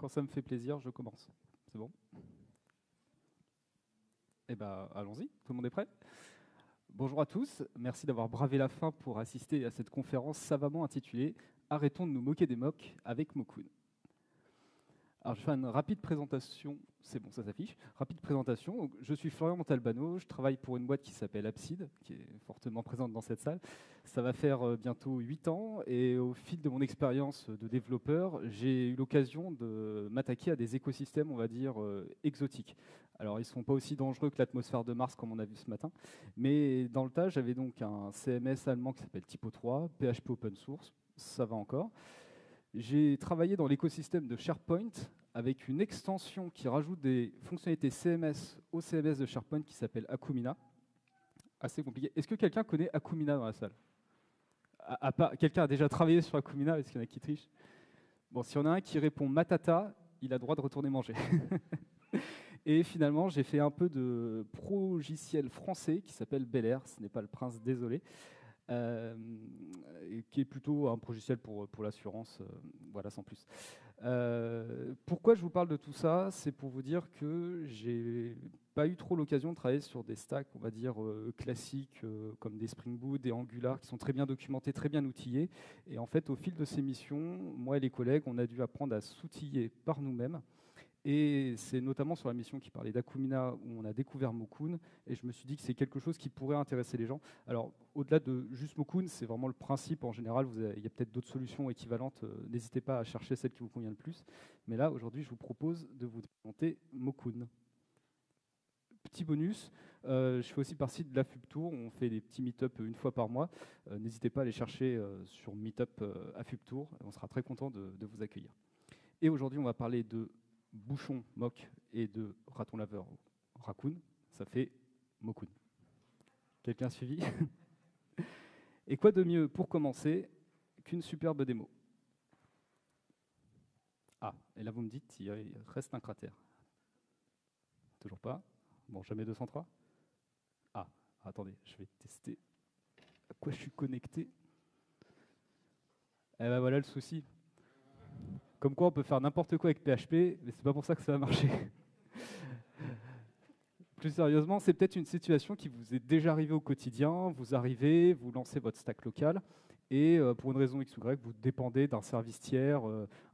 Quand ça me fait plaisir, je commence. C'est bon? Eh ben, allons-y. Tout le monde est prêt? Bonjour à tous. Merci d'avoir bravé la faim pour assister à cette conférence savamment intitulée Arrêtons de nous moquer des mocs avec Mokun. Alors, je fais une rapide présentation. C'est bon, ça s'affiche. Rapide présentation. Donc, je suis Florian Montalbano. Je travaille pour une boîte qui s'appelle Abside, qui est fortement présente dans cette salle. Ça va faire bientôt 8 ans. Et au fil de mon expérience de développeur, j'ai eu l'occasion de m'attaquer à des écosystèmes, on va dire, exotiques. Alors, ils ne sont pas aussi dangereux que l'atmosphère de Mars, comme on a vu ce matin. Mais dans le tas, j'avais donc un CMS allemand qui s'appelle Typo3, PHP open source. Ça va encore. J'ai travaillé dans l'écosystème de SharePoint avec une extension qui rajoute des fonctionnalités CMS au CMS de SharePoint qui s'appelle Akumina. Assez compliqué. Est-ce que quelqu'un connaît Akumina dans la salle? Quelqu'un a déjà travaillé sur Akumina? Est-ce qu'il y en a qui trichent? Bon, s'il y en a un qui répond Matata, il a droit de retourner manger. Et finalement, j'ai fait un peu de progiciel français qui s'appelle Bel Air. Ce n'est pas le prince, désolé. Qui est plutôt un logiciel pour l'assurance, voilà, sans plus. Pourquoi je vous parle de tout ça? C'est pour vous dire que j'ai pas eu trop l'occasion de travailler sur des stacks, on va dire, classiques, comme des Spring Boot, des Angular, qui sont très bien documentés, très bien outillés. Et en fait, au fil de ces missions, moi et les collègues, on a dû apprendre à s'outiller par nous-mêmes. Et c'est notamment sur la mission qui parlait d'Akumina où on a découvert Mokun, et je me suis dit que c'est quelque chose qui pourrait intéresser les gens. Alors, au-delà de juste Mokun, c'est vraiment le principe en général. Il y a peut-être d'autres solutions équivalentes. N'hésitez pas à chercher celle qui vous convient le plus. Mais là, aujourd'hui, je vous propose de vous présenter Mokun. Petit bonus, je fais aussi partie de l'AFUB-Tour. On fait des petits meet-up une fois par mois. N'hésitez pas à les chercher sur Meetup AFUB-Tour. On sera très content de vous accueillir. Et aujourd'hui, on va parler de bouchon, moque, et de raton laveur, raccoon, ça fait Mokun. Quelqu'un a suivi? Et quoi de mieux pour commencer qu'une superbe démo? Ah, et là vous me dites, il reste un cratère. Toujours pas? Bon, jamais 203? Ah, attendez, je vais tester à quoi je suis connecté. Eh ben voilà le souci. Comme quoi on peut faire n'importe quoi avec PHP, mais c'est pas pour ça que ça va marcher. Plus sérieusement, c'est peut-être une situation qui vous est déjà arrivée au quotidien. Vous arrivez, vous lancez votre stack local, et pour une raison X ou Y, vous dépendez d'un service tiers,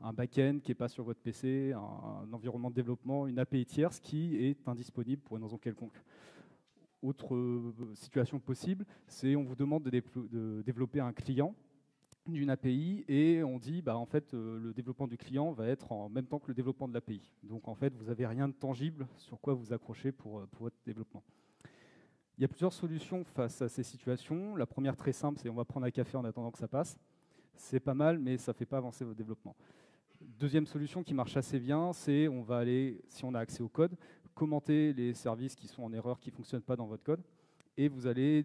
un back-end qui n'est pas sur votre PC, un environnement de développement, une API tierce qui est indisponible pour une raison quelconque. Autre situation possible, c'est on vous demande de développer un client d'une API, et on dit bah, en fait le développement du client va être en même temps que le développement de l'API. Donc en fait vous n'avez rien de tangible sur quoi vous accrocher pour votre développement. Il y a plusieurs solutions face à ces situations. La première très simple, c'est on va prendre un café en attendant que ça passe. C'est pas mal, mais ça ne fait pas avancer votre développement. Deuxième solution qui marche assez bien, c'est on va aller, si on a accès au code, commenter les services qui sont en erreur, qui ne fonctionnent pas dans votre code, et vous allez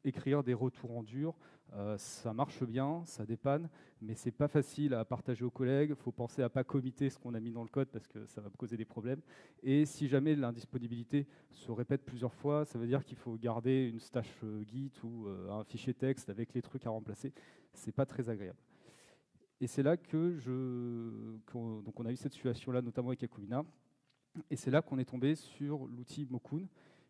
écrire des retours en dur. Ça marche bien, ça dépanne, mais c'est pas facile à partager aux collègues. Il faut penser à pas committer ce qu'on a mis dans le code parce que ça va causer des problèmes. Et si jamais l'indisponibilité se répète plusieurs fois, ça veut dire qu'il faut garder une stash Git ou un fichier texte avec les trucs à remplacer. C'est pas très agréable. Et c'est là donc on a eu cette situation-là, notamment avec Akumina. Et c'est là qu'on est tombé sur l'outil Mokun,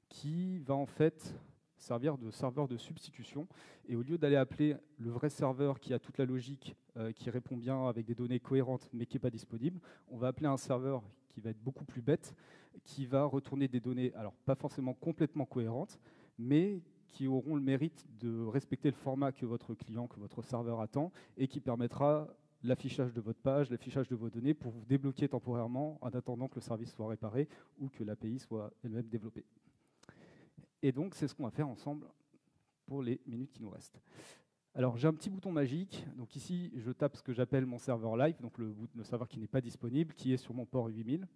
qui va en fait servir de serveur de substitution. Et au lieu d'aller appeler le vrai serveur qui a toute la logique, qui répond bien avec des données cohérentes, mais qui n'est pas disponible, on va appeler un serveur qui va être beaucoup plus bête, qui va retourner des données, alors pas forcément complètement cohérentes, mais qui auront le mérite de respecter le format que votre client, que votre serveur attend, et qui permettra l'affichage de votre page, l'affichage de vos données pour vous débloquer temporairement en attendant que le service soit réparé ou que l'API soit elle-même développée. Et donc, c'est ce qu'on va faire ensemble pour les minutes qui nous restent. Alors, j'ai un petit bouton magique. Donc ici, je tape ce que j'appelle mon serveur live, donc le serveur qui n'est pas disponible, qui est sur mon port 8000.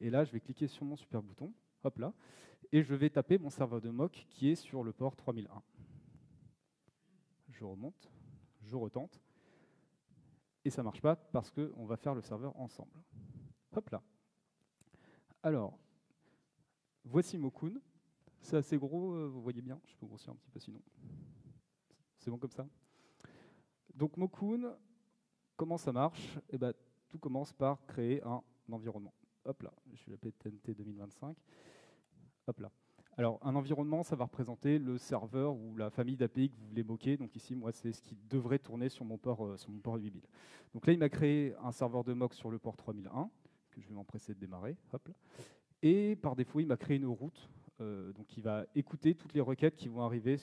Et là, je vais cliquer sur mon super bouton, hop là, et je vais taper mon serveur de mock qui est sur le port 3001. Je remonte, je retente, et ça ne marche pas parce qu'on va faire le serveur ensemble. Hop là. Alors, voici Mokun. C'est assez gros, vous voyez bien. Je peux grossir un petit peu sinon. C'est bon comme ça? Donc Mokun, comment ça marche? Eh ben, tout commence par créer un environnement. Hop là, je vais l'appeler TNT 2025. Hop là. Alors, un environnement, ça va représenter le serveur ou la famille d'API que vous voulez moquer. Donc ici, moi, c'est ce qui devrait tourner sur mon port 8000. Donc là, il m'a créé un serveur de mock sur le port 3001, que je vais m'empresser de démarrer. Hop là. Et par défaut, il m'a créé une route. Donc il va écouter toutes les requêtes qui vont arriver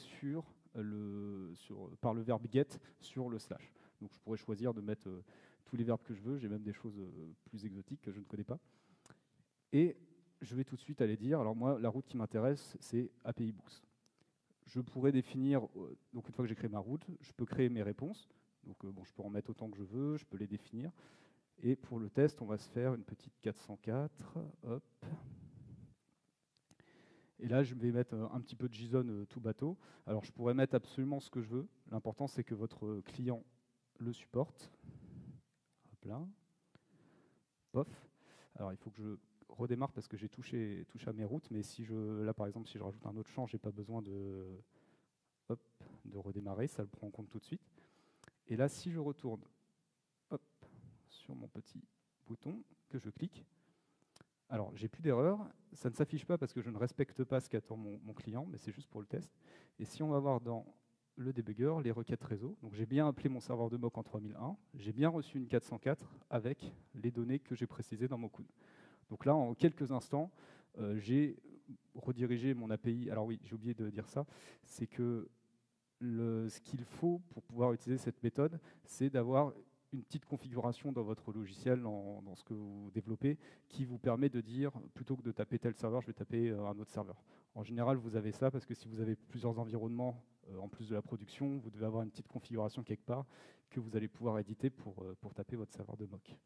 par le verbe get sur le slash. Donc je pourrais choisir de mettre tous les verbes que je veux. J'ai même des choses plus exotiques que je ne connais pas. Et je vais tout de suite aller dire, alors moi, la route qui m'intéresse, c'est API Books. Je pourrais définir, donc une fois que j'ai créé ma route, je peux créer mes réponses. Donc bon, je peux en mettre autant que je veux, je peux les définir. Et pour le test, on va se faire une petite 404. Hop. Et là, je vais mettre un petit peu de JSON tout bateau. Alors, je pourrais mettre absolument ce que je veux. L'important, c'est que votre client le supporte. Hop là. Pof. Alors, il faut que je redémarre parce que j'ai touché à mes routes. Mais si là, par exemple, si je rajoute un autre champ, je n'ai pas besoin de redémarrer. Ça le prend en compte tout de suite. Et là, si je retourne sur mon petit bouton, que je clique, alors, j'ai plus d'erreur. Ça ne s'affiche pas parce que je ne respecte pas ce qu'attend mon client, mais c'est juste pour le test. Et si on va voir dans le debugger, les requêtes réseau, donc j'ai bien appelé mon serveur de mock en 3001, j'ai bien reçu une 404 avec les données que j'ai précisées dans Mocoon. Donc là, en quelques instants, j'ai redirigé mon API. Alors oui, j'ai oublié de dire ça, c'est que ce qu'il faut pour pouvoir utiliser cette méthode, c'est d'avoir une petite configuration dans votre logiciel, dans ce que vous développez, qui vous permet de dire, plutôt que de taper tel serveur, je vais taper un autre serveur. En général, vous avez ça, parce que si vous avez plusieurs environnements, en plus de la production, vous devez avoir une petite configuration quelque part que vous allez pouvoir éditer pour taper votre serveur de mock.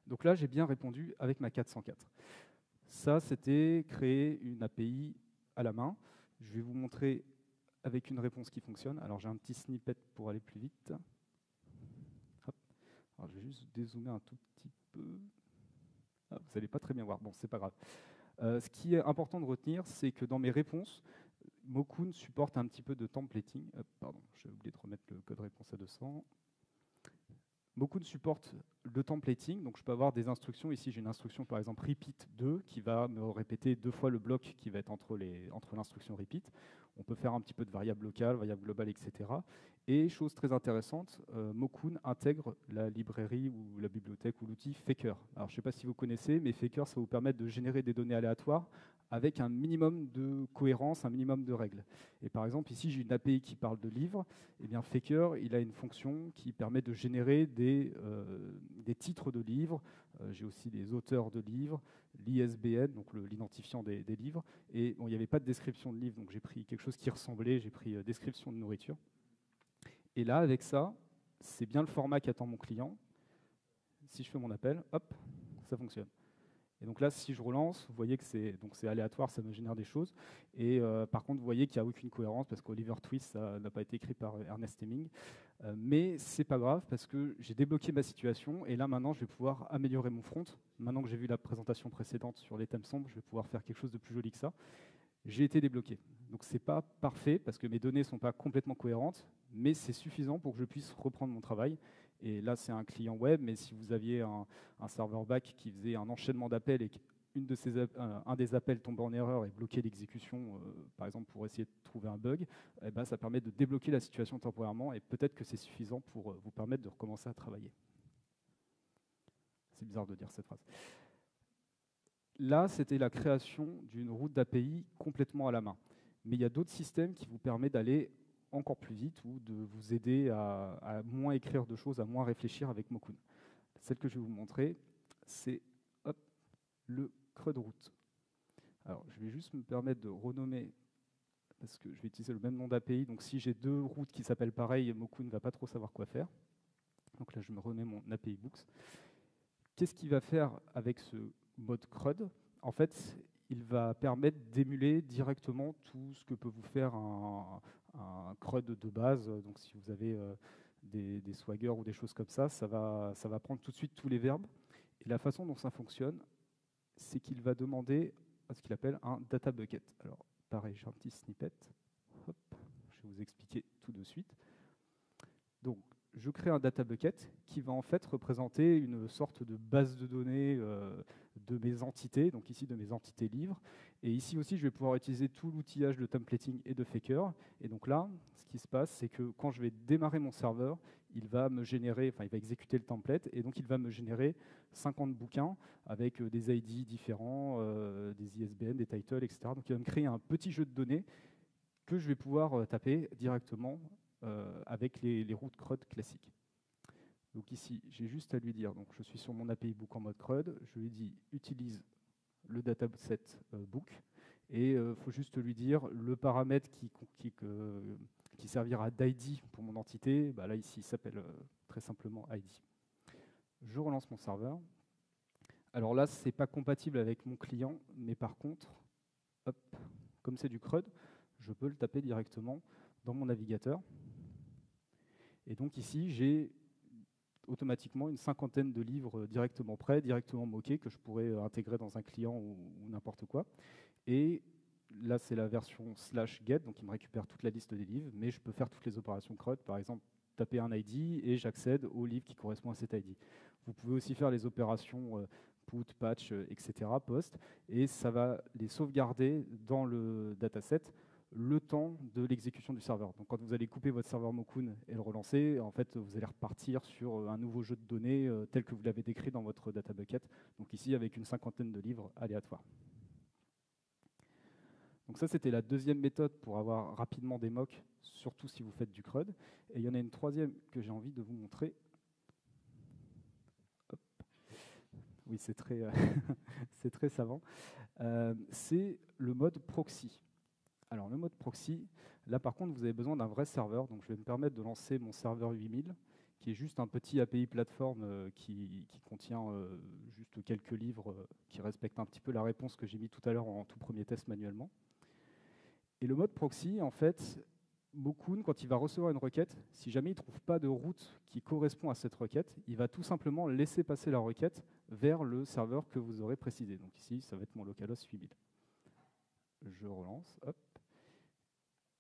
Donc là, j'ai bien répondu avec ma 404. Ça, c'était créer une API à la main. Je vais vous montrer avec une réponse qui fonctionne. Alors, j'ai un petit snippet pour aller plus vite. Hop. Alors, je vais juste dézoomer un tout petit peu. Ah, vous n'allez pas très bien voir. Bon, c'est pas grave. Ce qui est important de retenir, c'est que dans mes réponses, Mocoon supporte un petit peu de templating. Pardon, j'ai oublié de remettre le code réponse à 200. Mocoon supporte le templating, donc je peux avoir des instructions. Ici, j'ai une instruction, par exemple, repeat 2, qui va me répéter 2 fois le bloc qui va être entre l'instruction repeat. On peut faire un petit peu de variable locale, variable globale, etc. Et chose très intéressante, Mocoon intègre la librairie ou la bibliothèque ou l'outil Faker. Alors, je ne sais pas si vous connaissez, mais Faker, ça vous permet de générer des données aléatoires avec un minimum de cohérence, un minimum de règles. Et par exemple, ici, j'ai une API qui parle de livres. Eh bien, Faker, il a une fonction qui permet de générer des titres de livres. J'ai aussi des auteurs de livres, l'ISBN, donc l'identifiant des livres. Et bon, il n'y avait pas de description de livre, donc j'ai pris quelque chose qui ressemblait, j'ai pris description de nourriture. Et là, avec ça, c'est bien le format qu'attend mon client. Si je fais mon appel, hop, ça fonctionne. Et donc là, si je relance, vous voyez que c'est aléatoire, ça me génère des choses. Et par contre, vous voyez qu'il n'y a aucune cohérence parce qu'Oliver Twist, ça n'a pas été écrit par Ernest Heming. Mais c'est pas grave parce que j'ai débloqué ma situation et là maintenant, je vais pouvoir améliorer mon front. Maintenant que j'ai vu la présentation précédente sur les thèmes sombres, je vais pouvoir faire quelque chose de plus joli que ça. J'ai été débloqué. Donc c'est pas parfait parce que mes données sont pas complètement cohérentes, mais c'est suffisant pour que je puisse reprendre mon travail. Et là, c'est un client web, mais si vous aviez un serveur back qui faisait un enchaînement d'appels et un des appels tombe en erreur et bloquait l'exécution, par exemple pour essayer de trouver un bug, eh ben, ça permet de débloquer la situation temporairement et peut-être que c'est suffisant pour vous permettre de recommencer à travailler. C'est bizarre de dire cette phrase. Là, c'était la création d'une route d'API complètement à la main. Mais il y a d'autres systèmes qui vous permettent d'aller encore plus vite ou de vous aider à moins écrire de choses, à moins réfléchir avec Mocoon. Celle que je vais vous montrer, c'est le CRUD route. Alors, je vais juste me permettre de renommer, parce que je vais utiliser le même nom d'API. Donc, si j'ai deux routes qui s'appellent pareil, Mocoon ne va pas trop savoir quoi faire. Donc là, je me remets mon API Books. Qu'est-ce qu'il va faire avec ce mode CRUD? En fait, il va permettre d'émuler directement tout ce que peut vous faire un CRUD de base. Donc, si vous avez des Swagger ou des choses comme ça, ça va prendre tout de suite tous les verbes. Et la façon dont ça fonctionne, c'est qu'il va demander ce qu'il appelle un data bucket. Alors, pareil, j'ai un petit snippet. Hop, je vais vous expliquer tout de suite. Donc, je crée un data bucket qui va en fait représenter une sorte de base de données de mes entités, donc ici de mes entités livres. Et ici aussi, je vais pouvoir utiliser tout l'outillage de templating et de faker. Et donc là, ce qui se passe, c'est que quand je vais démarrer mon serveur, il va me générer, enfin, il va exécuter le template, et donc il va me générer 50 bouquins avec des ID différents, des ISBN, des titles, etc. Donc il va me créer un petit jeu de données que je vais pouvoir taper directement avec les routes CRUD classiques. Donc ici, j'ai juste à lui dire, donc je suis sur mon API book en mode CRUD, je lui dis utilise le dataset book, et il faut juste lui dire le paramètre qui servira d'ID pour mon entité, bah là ici il s'appelle très simplement ID. Je relance mon serveur. Alors là, ce n'est pas compatible avec mon client, mais par contre, hop, comme c'est du CRUD, je peux le taper directement dans mon navigateur. Et donc ici, j'ai automatiquement une cinquantaine de livres directement prêts, directement moqués, que je pourrais intégrer dans un client ou n'importe quoi. Et là, c'est la version /get, donc il me récupère toute la liste des livres, mais je peux faire toutes les opérations CRUD, par exemple, taper un ID et j'accède au livre qui correspond à cet ID. Vous pouvez aussi faire les opérations put, patch, etc., post, et ça va les sauvegarder dans le dataset le temps de l'exécution du serveur. Donc quand vous allez couper votre serveur Mokoon et le relancer, en fait, vous allez repartir sur un nouveau jeu de données tel que vous l'avez décrit dans votre data bucket. Donc ici, avec une cinquantaine de livres aléatoires. Donc ça, c'était la deuxième méthode pour avoir rapidement des mocks, surtout si vous faites du CRUD. Et il y en a une troisième que j'ai envie de vous montrer. Hop. Oui, c'est très, c'est très savant. C'est le mode proxy. Alors le mode proxy, là par contre vous avez besoin d'un vrai serveur, donc je vais me permettre de lancer mon serveur 8000, qui est juste un petit API plateforme qui contient juste quelques livres qui respectent un petit peu la réponse que j'ai mis tout à l'heure en tout premier test manuellement. Et le mode proxy, en fait, Mokoon, quand il va recevoir une requête, si jamais il ne trouve pas de route qui correspond à cette requête, il va tout simplement laisser passer la requête vers le serveur que vous aurez précisé. Donc ici, ça va être mon localhost 8000. Je relance, hop.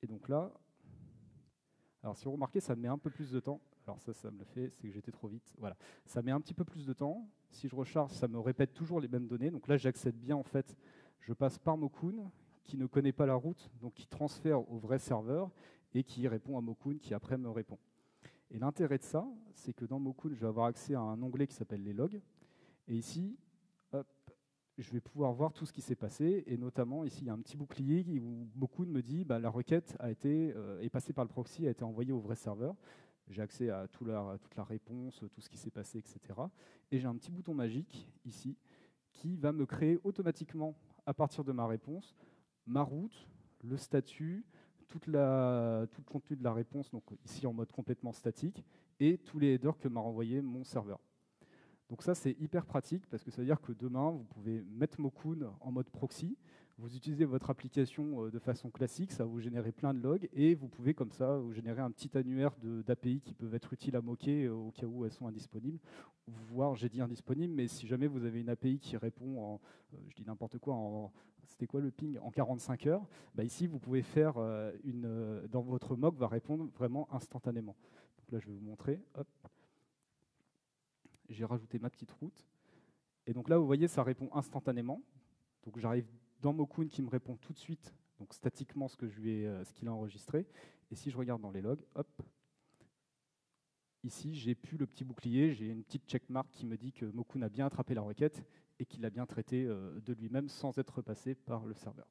Et donc là, alors si vous remarquez, ça met un peu plus de temps. Alors ça me le fait, c'est que j'étais trop vite. Voilà, ça met un petit peu plus de temps. Si je recharge, ça me répète toujours les mêmes données. Donc là, j'accède bien, en fait, je passe par Mokoon, qui ne connaît pas la route, donc qui transfère au vrai serveur et qui répond à Mokoon, qui après me répond. Et l'intérêt de ça, c'est que dans Mokoon, je vais avoir accès à un onglet qui s'appelle les logs. Et ici, hop, je vais pouvoir voir tout ce qui s'est passé, et notamment ici il y a un petit bouclier où Mokoon me dit la requête est passée par le proxy, a été envoyée au vrai serveur. J'ai accès à toute la réponse, tout ce qui s'est passé, etc. Et j'ai un petit bouton magique ici qui va me créer automatiquement, à partir de ma réponse, ma route, le statut, tout le contenu de la réponse, donc ici en mode complètement statique, et tous les headers que m'a renvoyé mon serveur. Donc ça, c'est hyper pratique parce que ça veut dire que demain, vous pouvez mettre Mokoon en mode proxy, vous utilisez votre application de façon classique, ça va vous générer plein de logs et vous pouvez comme ça vous générer un petit annuaire d'API qui peuvent être utiles à moquer au cas où elles sont indisponibles. Voire, j'ai dit indisponible, mais si jamais vous avez une API qui répond en, je dis n'importe quoi, c'était quoi le ping, en 45 heures, ici, vous pouvez faire dans votre mock, va répondre vraiment instantanément. Donc là, je vais vous montrer, hop. J'ai rajouté ma petite route. Et donc là, vous voyez, ça répond instantanément. Donc j'arrive dans Mokoon qui me répond tout de suite, donc statiquement ce qu'il a enregistré. Et si je regarde dans les logs, hop, ici, j'ai plus le petit bouclier, j'ai une petite checkmark qui me dit que Mokoon a bien attrapé la requête et qu'il a bien traité de lui-même sans être passé par le serveur.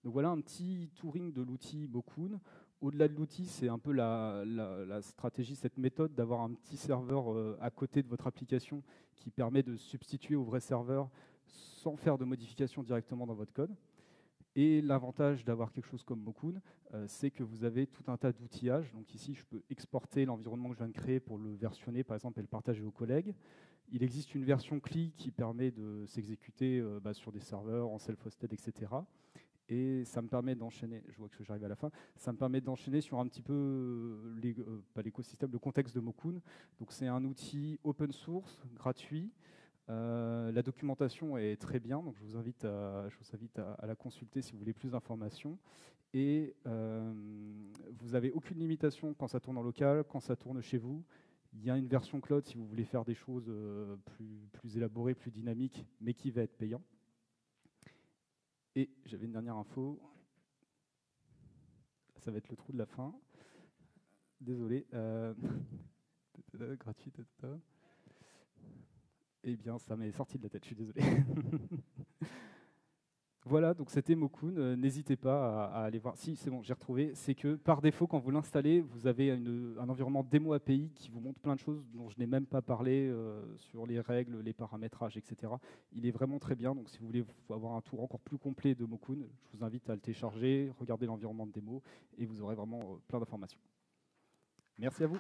Donc voilà un petit touring de l'outil Mokoon. Au-delà de l'outil, c'est un peu la stratégie, cette méthode d'avoir un petit serveur à côté de votre application qui permet de substituer au vrai serveur sans faire de modifications directement dans votre code. Et l'avantage d'avoir quelque chose comme Mokoon, c'est que vous avez tout un tas d'outillages. Donc ici, je peux exporter l'environnement que je viens de créer pour le versionner, par exemple, et le partager aux collègues. Il existe une version CLI qui permet de s'exécuter sur des serveurs en self-hosted, etc. Et ça me permet d'enchaîner, je vois que j'arrive à la fin, ça me permet d'enchaîner sur un petit peu, pas l'écosystème, le contexte de Mokoon. Donc c'est un outil open source, gratuit, La documentation est très bien, donc je vous invite à la consulter si vous voulez plus d'informations. Et vous n'avez aucune limitation quand ça tourne en local, quand ça tourne chez vous. Il y a une version cloud si vous voulez faire des choses plus élaborées, plus dynamiques, mais qui va être payant. Et j'avais une dernière info. Ça va être le trou de la fin. Désolé. Gratuit. Eh bien, ça m'est sorti de la tête, je suis désolé. Voilà, donc c'était Mokun. N'hésitez pas à aller voir. Si, c'est bon, j'ai retrouvé. C'est que par défaut, quand vous l'installez, vous avez un environnement démo API qui vous montre plein de choses dont je n'ai même pas parlé sur les règles, les paramétrages, etc. Il est vraiment très bien. Donc, si vous voulez avoir un tour encore plus complet de Mokun, je vous invite à le télécharger, regarder l'environnement de démo et vous aurez vraiment plein d'informations. Merci à vous.